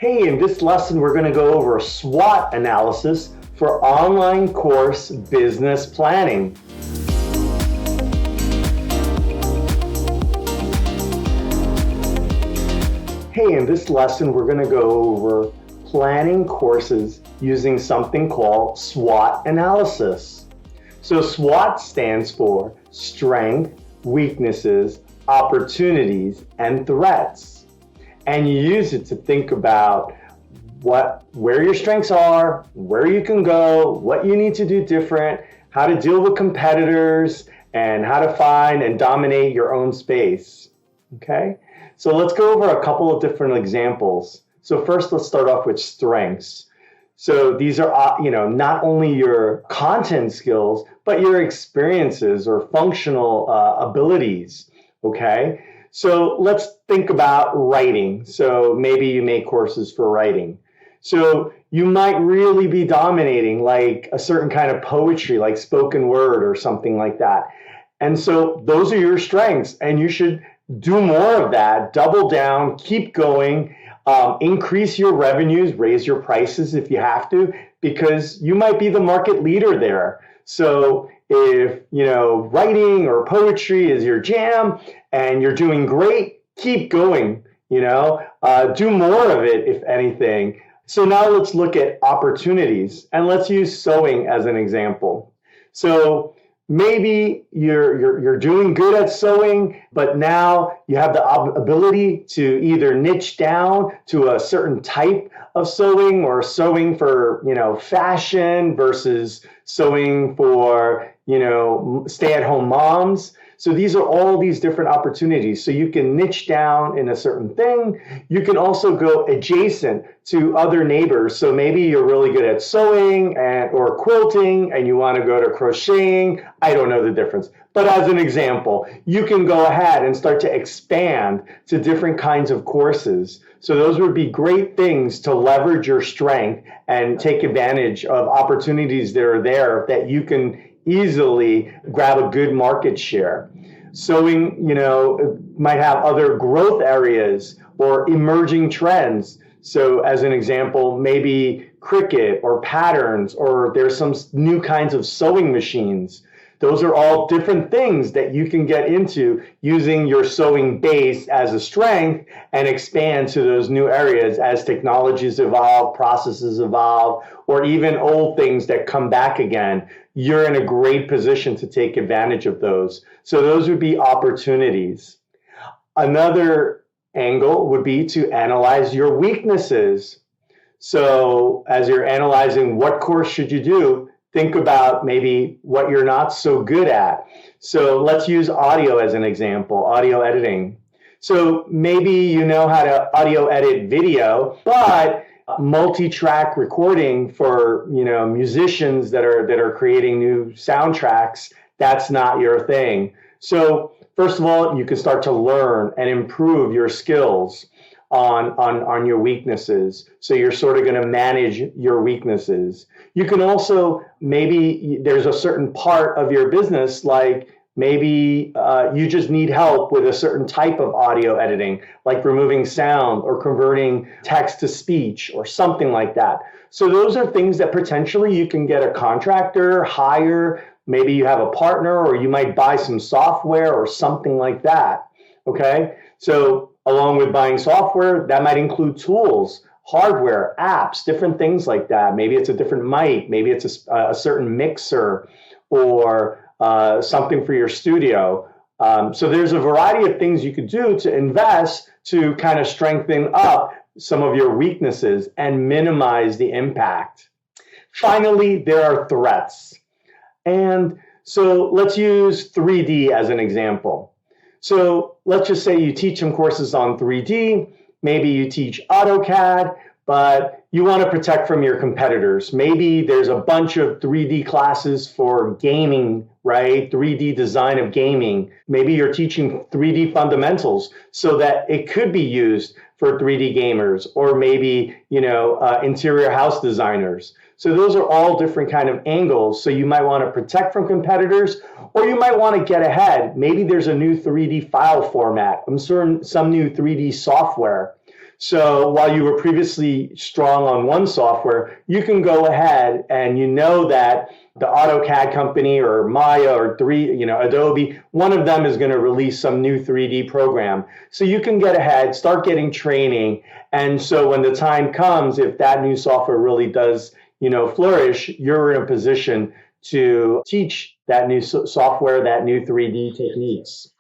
Hey, in this lesson, we're going to go over SWOT analysis for online course business planning. Hey, in this lesson, we're going to go over planning courses using something called SWOT analysis. So SWOT stands for strength, weaknesses, opportunities, and threats. And you use it to think about where your strengths are, where you can go, what you need to do different, how to deal with competitors, and how to find and dominate your own space. Okay? So let's go over a couple of different examples. So first, let's start off with strengths. So these are, not only your content skills, but your experiences or functional abilities. Okay? So let's think about writing. So maybe you make courses for writing. So you might really be dominating like a certain kind of poetry, like spoken word or something like that. And so those are your strengths, and you should do more of that, double down, keep going, increase your revenues, raise your prices if you have to, because you might be the market leader there. So if, writing or poetry is your jam and you're doing great, keep going, do more of it, if anything. So now let's look at opportunities, and let's use sewing as an example. So maybe you're doing good at sewing, but now you have the ability to either niche down to a certain type of sewing, or sewing for, fashion versus sewing for, stay-at-home moms. So these are all these different opportunities. So you can niche down in a certain thing. You can also go adjacent to other neighbors. So maybe you're really good at sewing or quilting, and you want to go to crocheting. I don't know the difference. But as an example, you can go ahead and start to expand to different kinds of courses. So those would be great things to leverage your strength and take advantage of opportunities that are there that you can easily grab a good market share. Sewing, might have other growth areas or emerging trends. So as an example, maybe cricket or patterns, or there's some new kinds of sewing machines. Those are all different things that you can get into using your sewing base as a strength and expand to those new areas as technologies evolve, processes evolve, or even old things that come back again. You're in a great position to take advantage of those. So those would be opportunities. Another angle would be to analyze your weaknesses. So as you're analyzing what course should you do, think about maybe what you're not so good at. So let's use audio as an example, audio editing. So maybe you know how to audio edit video, but multi-track recording for musicians that are creating new soundtracks, that's not your thing. So first of all, you can start to learn and improve your skills on your weaknesses. So you're sort of going to manage your weaknesses. You can also, maybe there's a certain part of your business, like maybe you just need help with a certain type of audio editing, like removing sound or converting text to speech or something like that. So those are things that potentially you can get a contractor, hire, maybe you have a partner, or you might buy some software or something like that. Okay? So along with buying software, that might include tools, hardware, apps, different things like that. Maybe it's a different mic, maybe it's a certain mixer, or something for your studio. So there's a variety of things you could do to invest to kind of strengthen up some of your weaknesses and minimize the impact. Finally, there are threats. And so let's use 3D as an example. So let's just say you teach some courses on 3D. Maybe you teach AutoCAD, but you want to protect from your competitors. Maybe there's a bunch of 3D classes for gaming, right? 3D design of gaming. Maybe you're teaching 3D fundamentals so that it could be used for 3D gamers, or maybe, interior house designers. So those are all different kind of angles. So you might want to protect from competitors, or you might want to get ahead. Maybe there's a new 3D file format, some new 3D software. So while you were previously strong on one software, you can go ahead and you know that the AutoCAD company or Maya or Adobe, one of them is going to release some new 3D program. So you can get ahead, start getting training. And so when the time comes, if that new software really does, flourish, you're in a position to teach that new software, that new 3D techniques.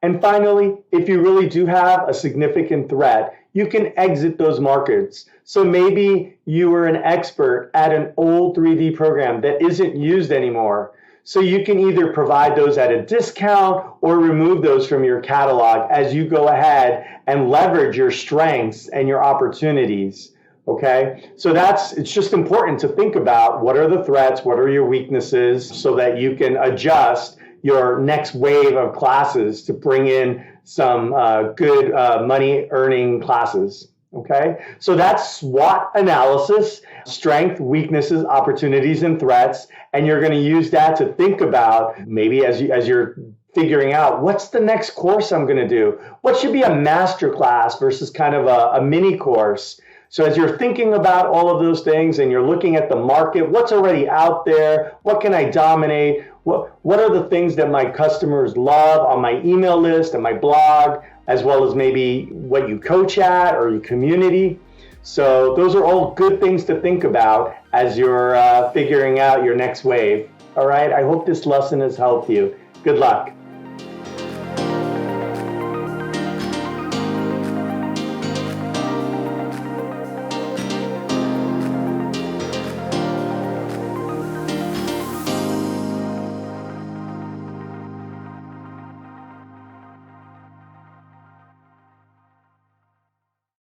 And finally, if you really do have a significant threat, you can exit those markets. So maybe you were an expert at an old 3D program that isn't used anymore. So you can either provide those at a discount or remove those from your catalog as you go ahead and leverage your strengths and your opportunities. Okay, so it's just important to think about what are the threats, what are your weaknesses, so that you can adjust your next wave of classes to bring in some good money earning classes. Okay, so that's SWOT analysis: strength, weaknesses, opportunities, and threats. And you're going to use that to think about maybe as you're figuring out what's the next course I'm going to do. What should be a master class versus kind of a mini course? So as you're thinking about all of those things and you're looking at the market, what's already out there? What can I dominate? What are the things that my customers love on my email list and my blog, as well as maybe what you coach at or your community? So those are all good things to think about as you're figuring out your next wave. All right, I hope this lesson has helped you. Good luck.